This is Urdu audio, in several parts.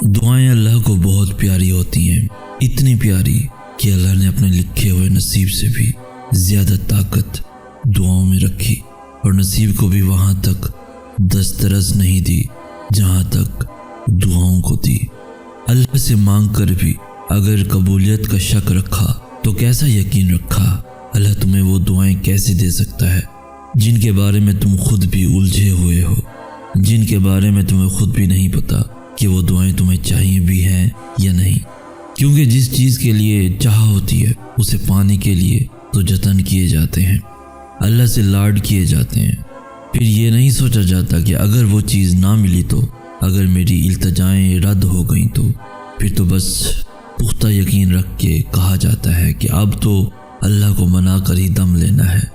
دعائیں اللہ کو بہت پیاری ہوتی ہیں، اتنی پیاری کہ اللہ نے اپنے لکھے ہوئے نصیب سے بھی زیادہ طاقت دعاؤں میں رکھی، اور نصیب کو بھی وہاں تک دسترس نہیں دی جہاں تک دعاؤں کو دی۔ اللہ سے مانگ کر بھی اگر قبولیت کا شک رکھا تو کیسا یقین رکھا؟ اللہ تمہیں وہ دعائیں کیسے دے سکتا ہے جن کے بارے میں تم خود بھی الجھے ہوئے ہو، جن کے بارے میں تمہیں خود بھی نہیں پتا کہ وہ دعائیں تمہیں چاہیے بھی ہیں یا نہیں؟ کیونکہ جس چیز کے لیے چاہ ہوتی ہے اسے پانے کے لیے تو جتن کیے جاتے ہیں، اللہ سے لاڈ کیے جاتے ہیں۔ پھر یہ نہیں سوچا جاتا کہ اگر وہ چیز نہ ملی تو، اگر میری التجائیں رد ہو گئیں تو، پھر تو بس پختہ یقین رکھ کے کہا جاتا ہے کہ اب تو اللہ کو منا کر ہی دم لینا ہے۔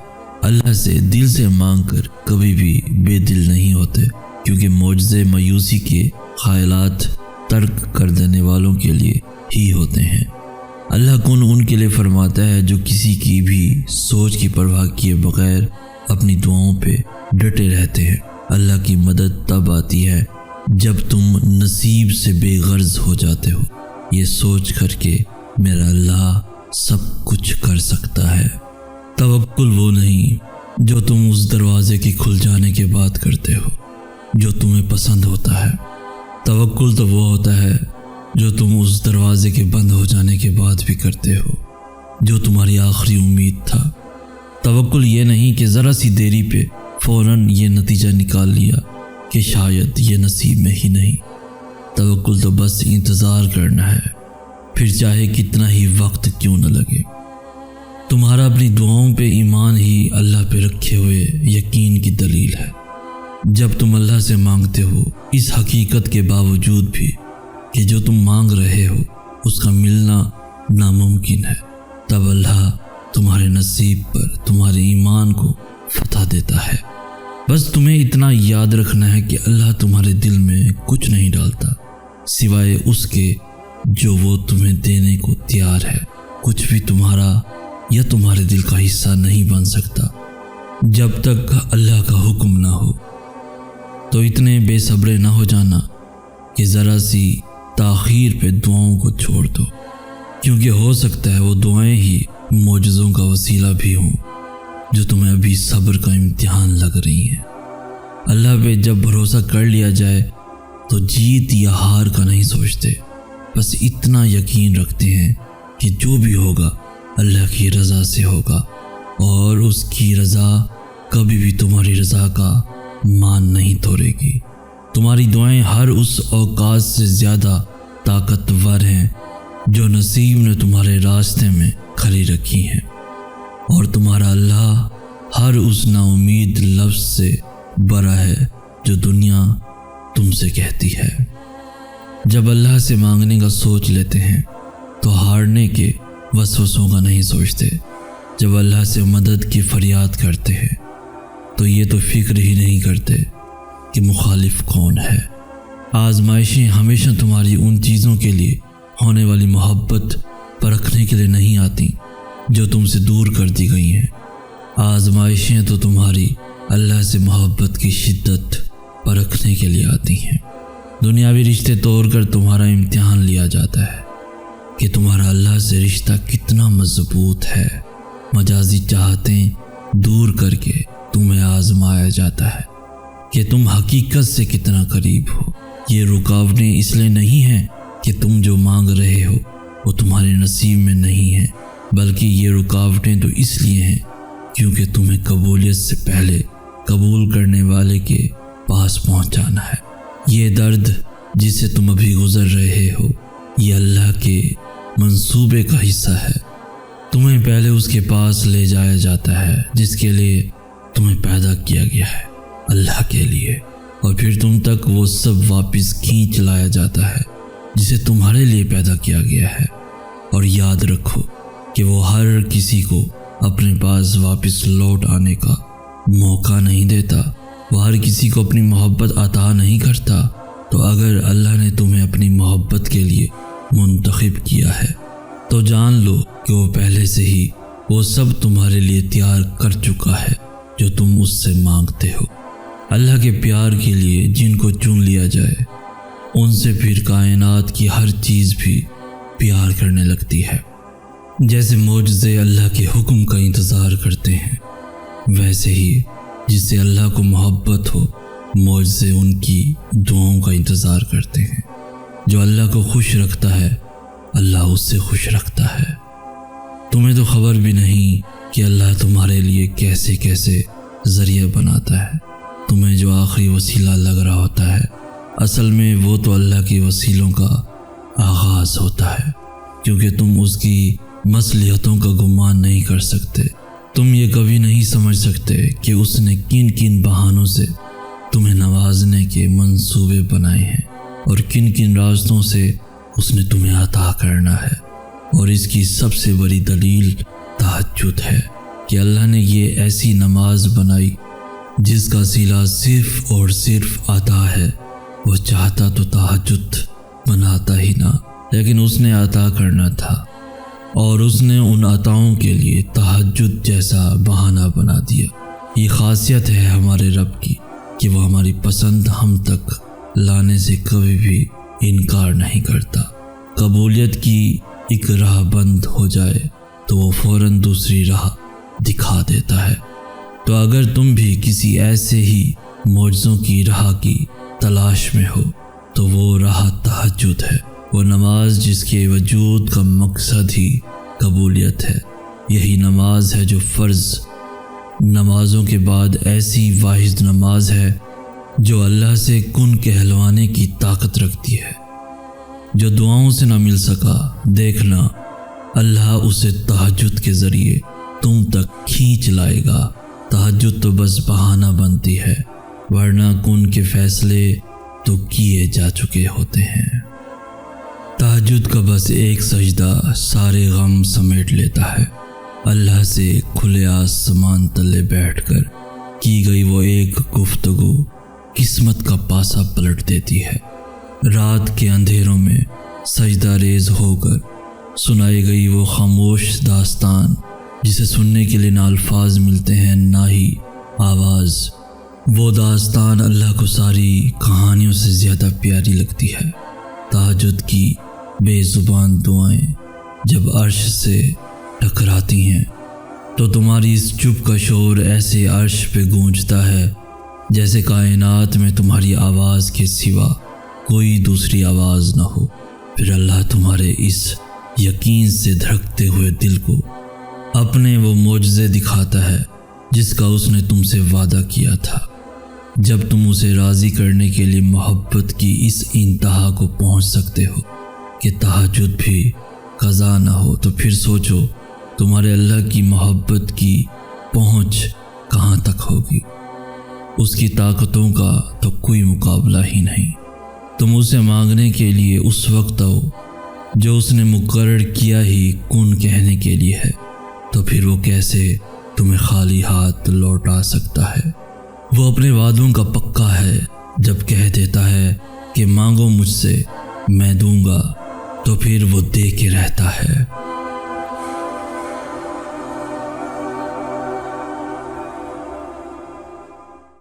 اللہ سے دل سے مانگ کر کبھی بھی بے دل نہیں ہوتے، کیونکہ معجزے مایوسی کے خیالات ترک کر دینے والوں کے لیے ہی ہوتے ہیں۔ اللہ کن ان کے لیے فرماتا ہے جو کسی کی بھی سوچ کی پرواہ کیے بغیر اپنی دعاؤں پہ ڈٹے رہتے ہیں۔ اللہ کی مدد تب آتی ہے جب تم نصیب سے بے غرض ہو جاتے ہو، یہ سوچ کر کہ میرا اللہ سب کچھ کر سکتا ہے۔ توکل وہ نہیں جو تم اس دروازے کے کھل جانے کے بعد کرتے ہو جو تمہیں پسند ہوتا ہے، توکل تو وہ ہوتا ہے جو تم اس دروازے کے بند ہو جانے کے بعد بھی کرتے ہو جو تمہاری آخری امید تھا۔ توکل یہ نہیں کہ ذرا سی دیری پہ فوراً یہ نتیجہ نکال لیا کہ شاید یہ نصیب میں ہی نہیں۔ توکل تو بس انتظار کرنا ہے، پھر چاہے کتنا ہی وقت کیوں نہ لگے۔ تمہارا اپنی دعاؤں پہ ایمان ہی اللہ پہ رکھے ہوئے یقین کی دلیل ہے۔ جب تم اللہ سے مانگتے ہو اس حقیقت کے باوجود بھی کہ جو تم مانگ رہے ہو اس کا ملنا ناممکن ہے، تب اللہ تمہارے نصیب پر تمہارے ایمان کو فتح دیتا ہے۔ بس تمہیں اتنا یاد رکھنا ہے کہ اللہ تمہارے دل میں کچھ نہیں ڈالتا سوائے اس کے جو وہ تمہیں دینے کو تیار ہے۔ کچھ بھی تمہارا یا تمہارے دل کا حصہ نہیں بن سکتا جب تک اللہ کا حکم نہ ہو۔ تو اتنے بے صبرے نہ ہو جانا کہ ذرا سی تاخیر پہ دعاؤں کو چھوڑ دو، کیونکہ ہو سکتا ہے وہ دعائیں ہی معجزوں کا وسیلہ بھی ہوں جو تمہیں ابھی صبر کا امتحان لگ رہی ہیں۔ اللہ پہ جب بھروسہ کر لیا جائے تو جیت یا ہار کا نہیں سوچتے، بس اتنا یقین رکھتے ہیں کہ جو بھی ہوگا اللہ کی رضا سے ہوگا، اور اس کی رضا کبھی بھی تمہاری رضا کا مان نہیں توڑے گی۔ تمہاری دعائیں ہر اس اوقات سے زیادہ طاقتور ہیں جو نصیب نے تمہارے راستے میں کھڑی رکھی ہیں، اور تمہارا اللہ ہر اس نا امید لفظ سے بڑا ہے جو دنیا تم سے کہتی ہے۔ جب اللہ سے مانگنے کا سوچ لیتے ہیں تو ہارنے کے وسوسوں کا نہیں سوچتے۔ جب اللہ سے مدد کی فریاد کرتے ہیں تو یہ تو فکر ہی نہیں کرتے کہ مخالف کون ہے۔ آزمائشیں ہمیشہ تمہاری ان چیزوں کے لیے ہونے والی محبت پرکھنے کے لیے نہیں آتی جو تم سے دور کر دی گئی ہیں۔ آزمائشیں تو تمہاری اللہ سے محبت کی شدت پرکھنے کے لیے آتی ہیں۔ دنیاوی رشتے توڑ کر تمہارا امتحان لیا جاتا ہے کہ تمہارا اللہ سے رشتہ کتنا مضبوط ہے۔ مجازی چاہتیں دور کر کے تمہیں آزمایا جاتا ہے کہ تم حقیقت سے کتنا قریب ہو۔ یہ رکاوٹیں اس لیے نہیں ہیں کہ تم جو مانگ رہے ہو وہ تمہارے نصیب میں نہیں ہے، بلکہ یہ رکاوٹیں تو اس لیے ہیں کیونکہ تمہیں قبولیت سے پہلے قبول کرنے والے کے پاس پہنچانا ہے۔ یہ درد جسے تم ابھی گزر رہے ہو یہ اللہ کے منصوبے کا حصہ ہے۔ تمہیں پہلے اس کے پاس لے جایا جاتا ہے جس کے لیے تمہیں پیدا کیا گیا ہے، اللہ کے لیے، اور پھر تم تک وہ سب واپس کھینچ لایا جاتا ہے جسے تمہارے لیے پیدا کیا گیا ہے۔ اور یاد رکھو کہ وہ ہر کسی کو اپنے پاس واپس لوٹ آنے کا موقع نہیں دیتا، وہ ہر کسی کو اپنی محبت عطا نہیں کرتا۔ تو اگر اللہ نے تمہیں اپنی محبت کے لیے منتخب کیا ہے تو جان لو کہ وہ پہلے سے ہی وہ سب تمہارے لیے تیار کر چکا ہے جو تم اس سے مانگتے ہو۔ اللہ کے پیار کے لیے جن کو چن لیا جائے ان سے پھر کائنات کی ہر چیز بھی پیار کرنے لگتی ہے۔ جیسے معجزے اللہ کے حکم کا انتظار کرتے ہیں، ویسے ہی جس سے اللہ کو محبت ہو معجزے ان کی دعاؤں کا انتظار کرتے ہیں۔ جو اللہ کو خوش رکھتا ہے اللہ اس سے خوش رکھتا ہے۔ تمہیں تو خبر بھی نہیں کہ اللہ تمہارے لیے کیسے کیسے ذریعہ بناتا ہے۔ تمہیں جو آخری وسیلہ لگ رہا ہوتا ہے، اصل میں وہ تو اللہ کے وسیلوں کا آغاز ہوتا ہے، کیونکہ تم اس کی مصلحتوں کا گمان نہیں کر سکتے۔ تم یہ کبھی نہیں سمجھ سکتے کہ اس نے کن کن بہانوں سے تمہیں نوازنے کے منصوبے بنائے ہیں اور کن کن راستوں سے اس نے تمہیں عطا کرنا ہے۔ اور اس کی سب سے بڑی دلیل تہجد ہے کہ اللہ نے یہ ایسی نماز بنائی جس کا صلہ صرف اور صرف عطا ہے۔ وہ چاہتا تو تہجد بناتا ہی نہ، لیکن اس نے عطا کرنا تھا، اور اس نے ان عطاؤں کے لیے تہجد جیسا بہانہ بنا دیا۔ یہ خاصیت ہے ہمارے رب کی کہ وہ ہماری پسند ہم تک لانے سے کبھی بھی انکار نہیں کرتا۔ قبولیت کی ایک راہ بند ہو جائے تو وہ فوراً دوسری راہ دکھا دیتا ہے۔ تو اگر تم بھی کسی ایسے ہی معجزوں کی راہ کی تلاش میں ہو تو وہ راہ تہجد ہے، وہ نماز جس کے وجود کا مقصد ہی قبولیت ہے۔ یہی نماز ہے جو فرض نمازوں کے بعد ایسی واحد نماز ہے جو اللہ سے کن کہلوانے کی طاقت رکھتی ہے۔ جو دعاؤں سے نہ مل سکا، دیکھنا اللہ اسے تہجد کے ذریعے تم تک کھینچ لائے گا۔ تہجد تو بس بہانہ بنتی ہے، ورنہ کن کے فیصلے تو کیے جا چکے ہوتے ہیں۔ تہجد کا بس ایک سجدہ سارے غم سمیٹ لیتا ہے۔ اللہ سے کھلے آسمان تلے بیٹھ کر کی گئی وہ ایک گفتگو قسمت کا پاسا پلٹ دیتی ہے۔ رات کے اندھیروں میں سجدہ ریز ہو کر سنائی گئی وہ خاموش داستان جسے سننے کے لیے نہ الفاظ ملتے ہیں نہ ہی آواز، وہ داستان اللہ کو ساری کہانیوں سے زیادہ پیاری لگتی ہے۔ تہجد کی بے زبان دعائیں جب عرش سے ٹکراتی ہیں تو تمہاری اس چپ کا شور ایسے عرش پہ گونجتا ہے جیسے کائنات میں تمہاری آواز کے سوا کوئی دوسری آواز نہ ہو۔ پھر اللہ تمہارے اس یقین سے دھڑکتے ہوئے دل کو اپنے وہ معجزے دکھاتا ہے جس کا اس نے تم سے وعدہ کیا تھا۔ جب تم اسے راضی کرنے کے لیے محبت کی اس انتہا کو پہنچ سکتے ہو کہ تہجد بھی قضا نہ ہو، تو پھر سوچو تمہارے اللہ کی محبت کی پہنچ کہاں تک ہوگی۔ اس کی طاقتوں کا تو کوئی مقابلہ ہی نہیں۔ تم اسے مانگنے کے لیے اس وقت آؤ جو اس نے مقرر کیا ہی کن کہنے کے لیے ہے، تو پھر وہ کیسے تمہیں خالی ہاتھ لوٹا سکتا ہے۔ وہ اپنے وعدوں کا پکا ہے، جب کہہ دیتا ہے کہ مانگو مجھ سے میں دوں گا، تو پھر وہ دے کے رہتا ہے۔